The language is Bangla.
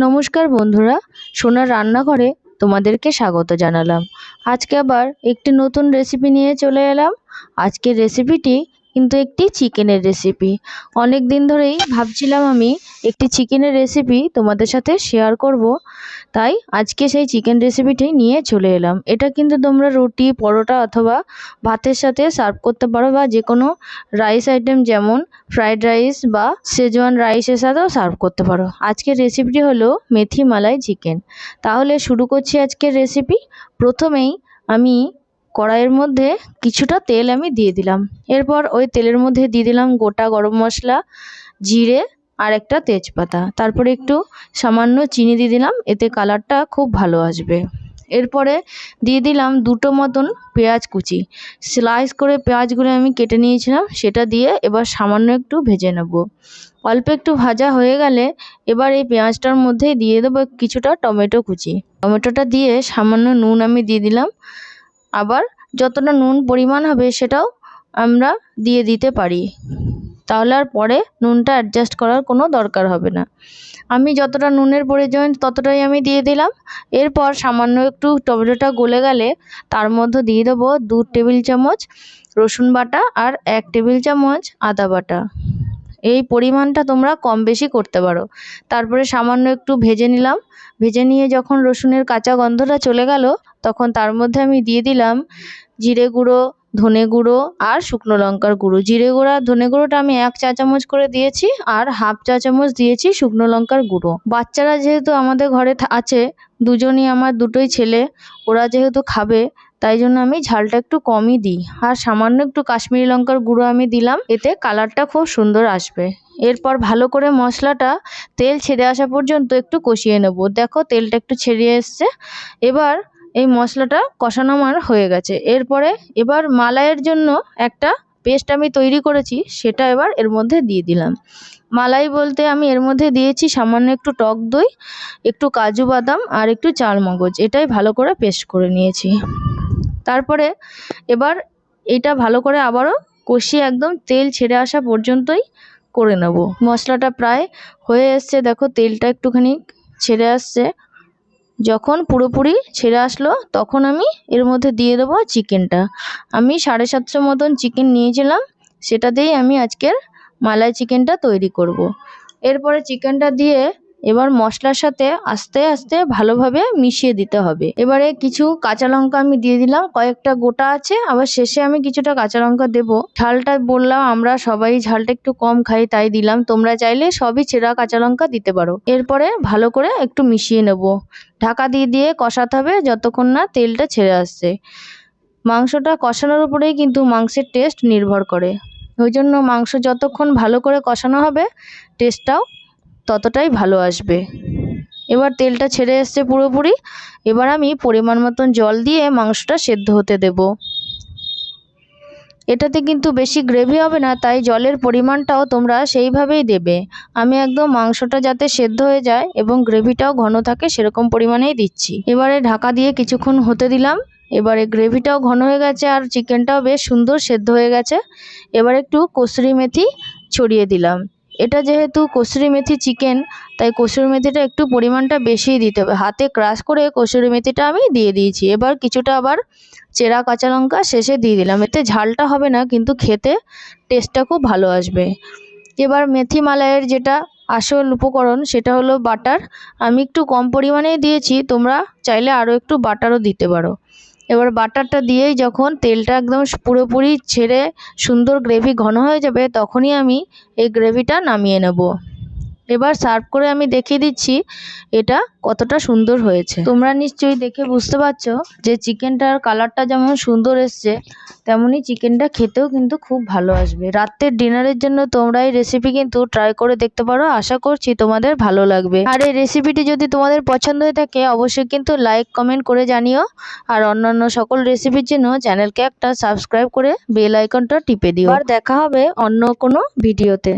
নমস্কার বন্ধুরা, সোনার রান্নাঘরে তোমাদেরকে স্বাগত জানালাম। আজকে আবার একটি নতুন রেসিপি নিয়ে চলে এলাম। আজকের রেসিপিটি কিন্তু একটি চিকেনের রেসিপি। অনেক দিন ধরেই ভাবছিলাম আমি একটি চিকেনের রেসিপি তোমাদের সাথে শেয়ার করব, তাই আজকে সেই চিকেন রেসিপিটি নিয়ে চলে এলাম। এটা কিন্তু তোমরা রুটি, পরোটা অথবা ভাতের সাথে সার্ভ করতে পারো, বা যে কোনো রাইস আইটেম যেমন ফ্রাইড রাইস বা শেজওয়ান রাইসের সাথেও সার্ভ করতে পারো। আজকের রেসিপিটি হলো মেথি মালাই চিকেন। তাহলে শুরু করছি আজকের রেসিপি। প্রথমেই আমি কড়াইয়ের মধ্যে কিছুটা তেল আমি দিয়ে দিলাম। এরপর ওই তেলের মধ্যে দিয়ে দিলাম গোটা গরম মশলা, জিরে আর একটা তেজপাতা। তারপরে একটু সামান্য চিনি দিয়ে দিলাম, এতে কালারটা খুব ভালো আসবে। এরপরে দিয়ে দিলাম দুটো মতন পেঁয়াজ কুচি, স্লাইস করে পেঁয়াজগুলো আমি কেটে নিয়েছিলাম, সেটা দিয়ে এবার সামান্য একটু ভেজে নেব। অল্প একটু ভাজা হয়ে গেলে এবার এই পেঁয়াজটার মধ্যে দিয়ে দেবো কিছুটা টমেটো কুচি। টমেটোটা দিয়ে সামান্য নুন আমি দিয়ে দিলাম। আবার যতটা নুন পরিমাণ হবে সেটাও আমরা দিয়ে দিতে পারি, তাহলে আর পরে নুনটা অ্যাডজাস্ট করার কোনো দরকার হবে না। আমি যতটা নুনের প্রয়োজন ততটাই আমি দিয়ে দিলাম। এরপর সামান্য একটু টমেটোটা গলে গেলে তার মধ্যে দিয়ে দেবো 2 টেবিল চামচ রসুন বাটা আর 1 টেবিল চামচ আদা বাটা। এই পরিমাণটা তোমরা কম বেশি করতে পারো। তারপরে সামান্য একটু ভেজে নিলাম। ভেজে নিয়ে যখন রসুনের কাঁচা গন্ধটা চলে গেল, তখন তার মধ্যে আমি দিয়ে দিলাম জিরে গুঁড়ো, ধনে গুঁড়ো আর শুকনো লঙ্কার গুঁড়ো। জিরে গুঁড়ো আর ধনে গুঁড়োটা আমি 1 চা চামচ করে দিয়েছি, আর হাফ চা চামচ দিয়েছি শুকনো লঙ্কার গুঁড়ো। বাচ্চারা যেহেতু আমাদের ঘরে আছে, দুজনই আমার, দুটোই ছেলে, ওরা যেহেতু খাবে তাই জন্য আমি ঝালটা একটু কমই দিই। আর সামান্য একটু কাশ্মীরি লঙ্কার গুঁড়ো আমি দিলাম, এতে কালারটা খুব সুন্দর আসবে। এরপর ভালো করে মশলাটা তেল ছেড়ে আসা পর্যন্ত একটু কষিয়ে নেব। দেখো তেলটা একটু ছেড়ে এসছে। এবার এই মশলাটা কষানো আমার হয়ে গেছে। এবার মালাইয়ের জন্য একটা পেস্ট আমি তৈরি করেছি, সেটা এবার এর মধ্যে দিয়ে দিলাম। মালাই বলতে আমি এর মধ্যে দিয়েছি সামান্য একটু টক দই, একটু কাজু বাদাম আর একটু চালমগজ, এটাই ভালো করে পেস্ট করে নিয়েছি। তারপরে এবার এটা ভালো করে আবারও কষিয়ে একদম তেল ছেড়ে আসা পর্যন্তই করে নেব। মশলাটা প্রায় হয়ে এসছে, দেখো তেলটা একটুখানি ছেড়ে আসছে। যখন পুরোপুরি ছেড়ে আসলো তখন আমি এর মধ্যে দিয়ে দেবো চিকেনটা। আমি 750 মতন চিকেন নিয়েছিলাম, সেটা দিয়েই আমি আজকের মালাই চিকেনটা তৈরি করব। এরপরে চিকেনটা দিয়ে এবার মশলার সাথে আস্তে আস্তে ভালোভাবে মিশিয়ে দিতে হবে। এবারে কিছু কাঁচা লঙ্কা আমি দিয়ে দিলাম, কয়েকটা গোটা আছে, আবার শেষে আমি কিছুটা কাঁচা লঙ্কা দেবো। ঝালটা বললাম আমরা সবাই ঝালটা একটু কম খাই, তাই দিলাম। তোমরা চাইলে সবই ছেঁড়া কাঁচা লঙ্কা দিতে পারো। এরপরে ভালো করে একটু মিশিয়ে নেব। ঢাকা দিয়ে দিয়ে কষাতে হবে যতক্ষণ না তেলটা ছেড়ে আসছে। মাংসটা কষানোর উপরেই কিন্তু মাংসের টেস্ট নির্ভর করে, ওই জন্য মাংস যতক্ষণ ভালো করে কষানো হবে টেস্টটাও ততটাই ভালো আসবে। এবার তেলটা ছেড়ে এসছে পুরোপুরি। এবার আমি পরিমাণ মতন জল দিয়ে মাংসটা সেদ্ধ হতে দেব। এটাতে কিন্তু বেশি গ্রেভি হবে না, তাই জলের পরিমাণটাও তোমরা সেইভাবেই দেবে। আমি একদম মাংসটা যাতে সেদ্ধ হয়ে যায় এবং গ্রেভিটাও ঘন থাকে সেরকম পরিমাণেই দিচ্ছি। এবারে ঢাকা দিয়ে কিছুক্ষণ হতে দিলাম। এবারে গ্রেভিটাও ঘন হয়ে গেছে আর চিকেনটাও বেশ সুন্দর সেদ্ধ হয়ে গেছে। এবার একটু কসুরি মেথি ছড়িয়ে দিলাম। এটা যেহেতু কসুরি মেথি চিকেন, তাই কসুরি মেথিটা একটু পরিমাণটা বেশিই দিতে হবে। হাতে ক্রাশ করে কসুরি মেথিটা আমি দিয়ে দিয়েছি। এবার কিছুটা আবার চেরা কাঁচা লঙ্কা শেষে দিয়ে দিলাম। এতে ঝালটা হবে না, কিন্তু খেতে টেস্টটা খুব ভালো আসবে। এবার মেথি মালাইয়ের যেটা আসল উপকরণ সেটা হলো বাটার। আমি একটু কম পরিমাণেই দিয়েছি, তোমরা চাইলে আরও একটু বাটারও দিতে পারো। এবার বাটারটা দিয়েই যখন তেলটা একদম পুরোপুরি ছেড়ে সুন্দর গ্রেভি ঘন হয়ে যাবে, তখনই আমি এই গ্রেভিটা নামিয়ে নেব। এবার সার্ভ করে আমি দেখিয়ে দিচ্ছি এটা কতটা সুন্দর হয়েছে। তোমরা নিশ্চয়ই দেখে বুঝতে পারছো যে চিকেনটার কালারটা যেমন সুন্দর এসছে, তেমনি চিকেনটা খেতেও কিন্তু খুব ভালো আসবে। রাতের ডিনারের জন্য তোমরা এই রেসিপি কিন্তু ট্রাই করে দেখতে পারো। আশা করছি তোমাদের ভালো লাগবে। আর এই রেসিপিটি যদি তোমাদের পছন্দ হয়ে থাকে অবশ্যই কিন্তু লাইক কমেন্ট করে জানিও। আর অন্যান্য সকল রেসিপির জন্য চ্যানেলকে একটা সাবস্ক্রাইব করে বেল আইকনটা টিপে দিও। আর দেখা হবে অন্য কোনো ভিডিওতে।